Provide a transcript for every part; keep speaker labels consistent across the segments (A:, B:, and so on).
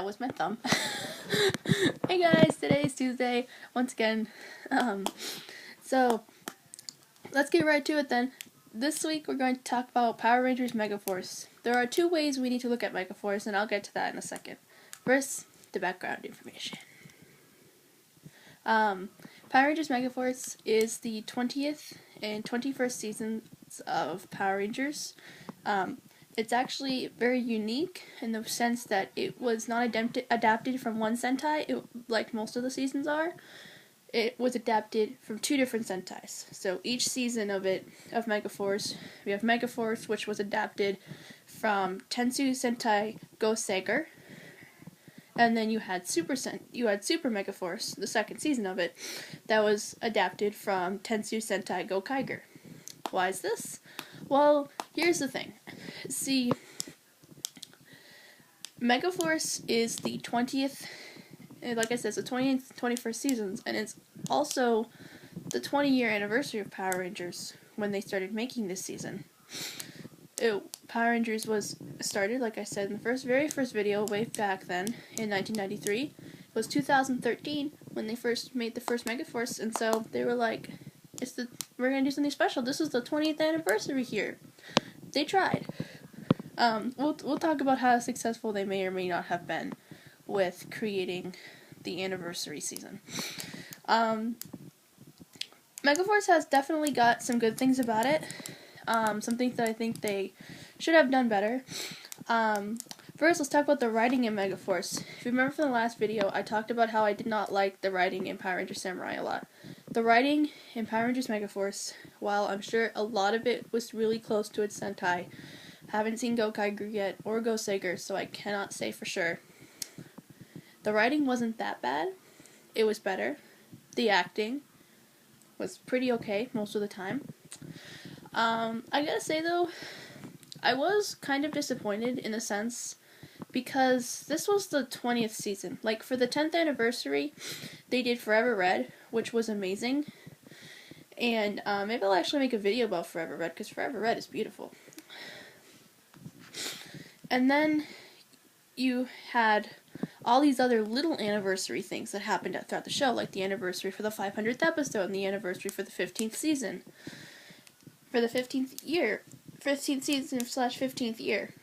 A: was my thumb. Hey guys, today's Tuesday, once again. So, let's get right to it then. This week we're going to talk about Power Rangers Megaforce. There are two ways we need to look at Megaforce, and I'll get to that in a second. First, the background information. Power Rangers Megaforce is the 20th and 21st seasons of Power Rangers. It's actually very unique in the sense that it was not adapted from one Sentai, like most of the seasons are. It was adapted from two different Sentais. So each season of Megaforce, we have Megaforce, which was adapted from Tensu Sentai Go Seiger. And then you had Super Megaforce, the second season of it, that was adapted from Tensu Sentai Go Kaiger. Why is this? Well, here's the thing. See, Megaforce is the 20th, like I said, it's the 20th, 21st seasons, and it's also the 20-year anniversary of Power Rangers when they started making this season. Power Rangers was started, like I said, in the very first video way back then, in 1993. It was 2013 when they first made the first Megaforce, and so they were like, we're gonna do something special. This is the 20th anniversary here. They tried. We'll talk about how successful they may or may not have been with creating the anniversary season. Megaforce has definitely got some good things about it. Some things that I think they should have done better. First, let's talk about the writing in Megaforce. If you remember from the last video, I talked about how I did not like the writing in Power Rangers Samurai a lot. The writing in Power Rangers Megaforce, while I'm sure a lot of it was really close to its Sentai, haven't seen Go Kaiger yet, or Go Seiger, so I cannot say for sure. The writing wasn't that bad. It was better. The acting was pretty okay most of the time. I gotta say though, I was kind of disappointed in a sense, because this was the 20th season. Like, for the 10th anniversary, they did Forever Red, which was amazing. And maybe I'll actually make a video about Forever Red, because Forever Red is beautiful. And then you had all these other little anniversary things that happened throughout the show, like the anniversary for the 500th episode and the anniversary for the 15th season. For the 15th season / 15th year.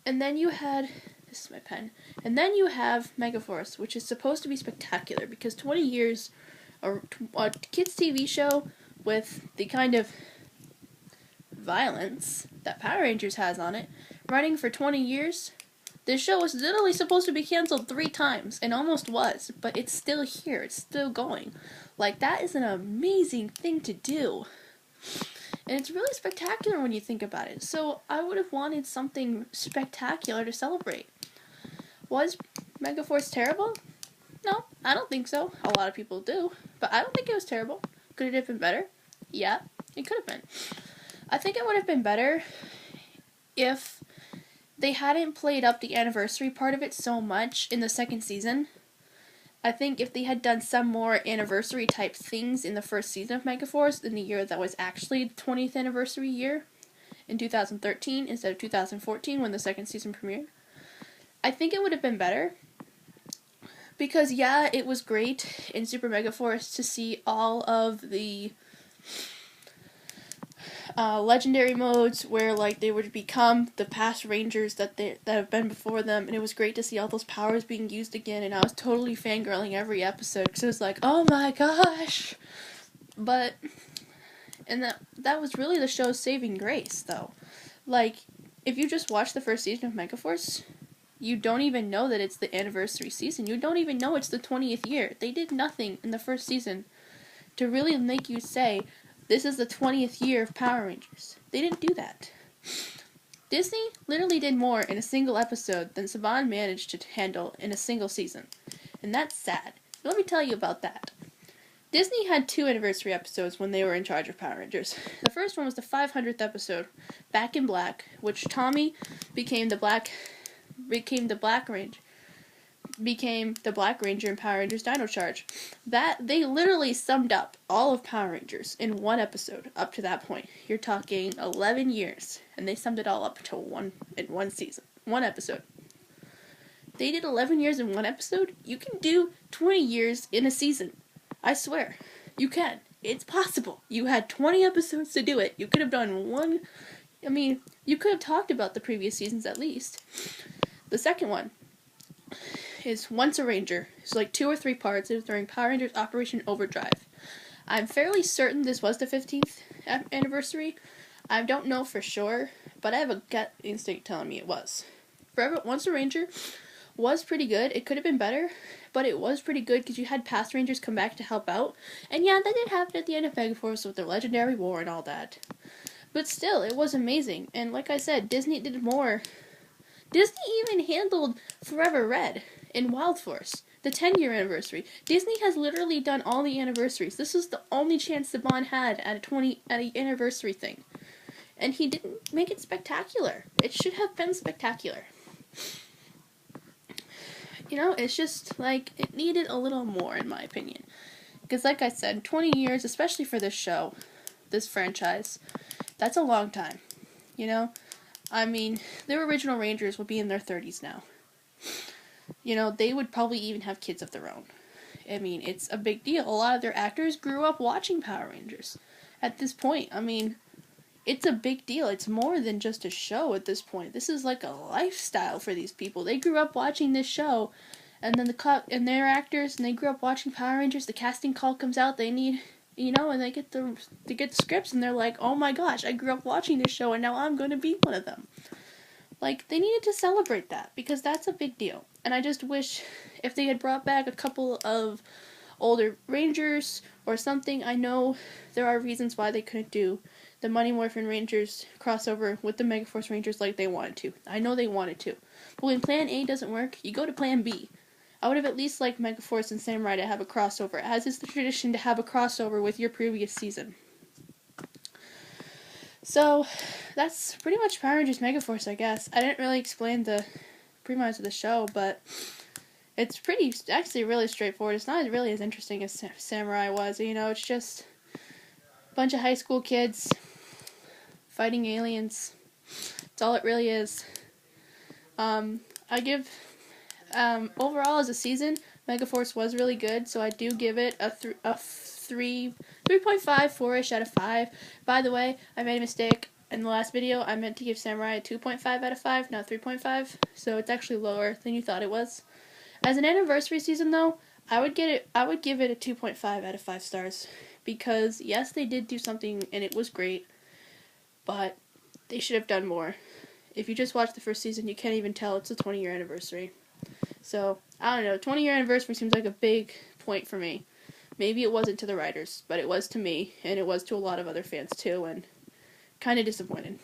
A: And then you had, this is my pen, and then you have Megaforce, which is supposed to be spectacular, because 20 years, a kids' TV show with the kind of violence that Power Rangers has on it, running for 20 years, this show was literally supposed to be canceled 3 times, and almost was, but it's still here, it's still going. Like, that is an amazing thing to do. And it's really spectacular when you think about it. So I would have wanted something spectacular to celebrate. Was Megaforce terrible? No, I don't think so. A lot of people do. But I don't think it was terrible. Could it have been better? Yeah, it could have been. I think it would have been better if they hadn't played up the anniversary part of it so much in the second season. I think if they had done some more anniversary type things in the first season of Megaforce, in the year that was actually the 20th anniversary year, in 2013 instead of 2014 when the second season premiered, I think it would have been better. Because yeah, it was great in Super Megaforce to see all of the legendary modes where, like, they would become the past Rangers that have been before them, and it was great to see all those powers being used again, and I was totally fangirling every episode, because it was like, oh my gosh! But, and that was really the show's saving grace, though. Like, if you just watch the first season of Megaforce, you don't even know that it's the anniversary season. You don't even know it's the 20th year. They did nothing in the first season to really make you say, this is the 20th year of Power Rangers. They didn't do that. Disney literally did more in a single episode than Saban managed to handle in a single season. And that's sad. Let me tell you about that. Disney had 2 anniversary episodes when they were in charge of Power Rangers. The first one was the 500th episode, Back in Black, which Tommy became the Black Ranger in Power Rangers Dino Charge. That, they literally summed up all of Power Rangers in one episode up to that point. You're talking 11 years, and they summed it all up to one season, one episode. They did 11 years in one episode. You can do 20 years in a season. I swear. You can. It's possible. You had 20 episodes to do it. You could have done one. I mean, you could have talked about the previous seasons at least. The second one is Once a Ranger. It's like 2 or 3 parts. It was during Power Rangers Operation Overdrive. I'm fairly certain this was the 15th anniversary. I don't know for sure, but I have a gut instinct telling me it was. Forever Once a Ranger was pretty good. It could have been better, but it was pretty good because you had past Rangers come back to help out. And yeah, that did happen at the end of Megaforce with their legendary war and all that. But still, it was amazing. And like I said, Disney did more. Disney even handled Forever Red in Wild Force, the 10-year anniversary. Disney has literally done all the anniversaries. This is the only chance Saban had at an anniversary thing. And he didn't make it spectacular. It should have been spectacular. You know, it's just, like, it needed a little more, in my opinion. Because, like I said, 20 years, especially for this show, this franchise, that's a long time. You know? I mean, their original Rangers would be in their 30s now. You know, they would probably even have kids of their own. I mean, it's a big deal. A lot of their actors grew up watching Power Rangers. At this point, I mean, it's a big deal. It's more than just a show at this point. This is like a lifestyle for these people. They grew up watching this show, and then they're actors, and they grew up watching Power Rangers. The casting call comes out. They need, you know, and they get the scripts, and they're like, oh my gosh, I grew up watching this show, and now I'm going to be one of them. Like, they needed to celebrate that, because that's a big deal. And I just wish if they had brought back a couple of older Rangers or something. I know there are reasons why they couldn't do the Mighty Morphin Rangers crossover with the Megaforce Rangers like they wanted to. I know they wanted to. But when Plan A doesn't work, you go to Plan B. I would have at least liked Megaforce and Samurai to have a crossover, as is the tradition to have a crossover with your previous season. So, that's pretty much Power Rangers Megaforce, I guess. I didn't really explain the premise of the show, but it's actually really straightforward. It's not really as interesting as Samurai was, you know, it's just a bunch of high school kids fighting aliens. That's all it really is. I give, overall as a season, Megaforce was really good, so I do give it a 3.5, 4-ish out of 5. By the way, I made a mistake. In the last video, I meant to give Samurai a 2.5 out of 5, not 3.5, so it's actually lower than you thought it was. As an anniversary season, though, I would give it a 2.5 out of 5 stars, because yes, they did do something, and it was great, but they should have done more. If you just watch the first season, you can't even tell it's a 20-year anniversary. So, I don't know, 20-year anniversary seems like a big point for me. Maybe it wasn't to the writers, but it was to me, and it was to a lot of other fans too, and kind of disappointed.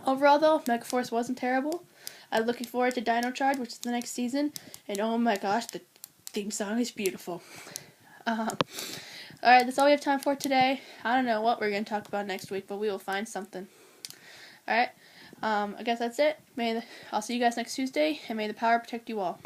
A: Overall, though, Megaforce wasn't terrible. I'm looking forward to Dino Charge, which is the next season, and oh my gosh, the theme song is beautiful. Alright, that's all we have time for today. I don't know what we're going to talk about next week, but we will find something. Alright, I guess that's it. I'll see you guys next Tuesday, and may the power protect you all.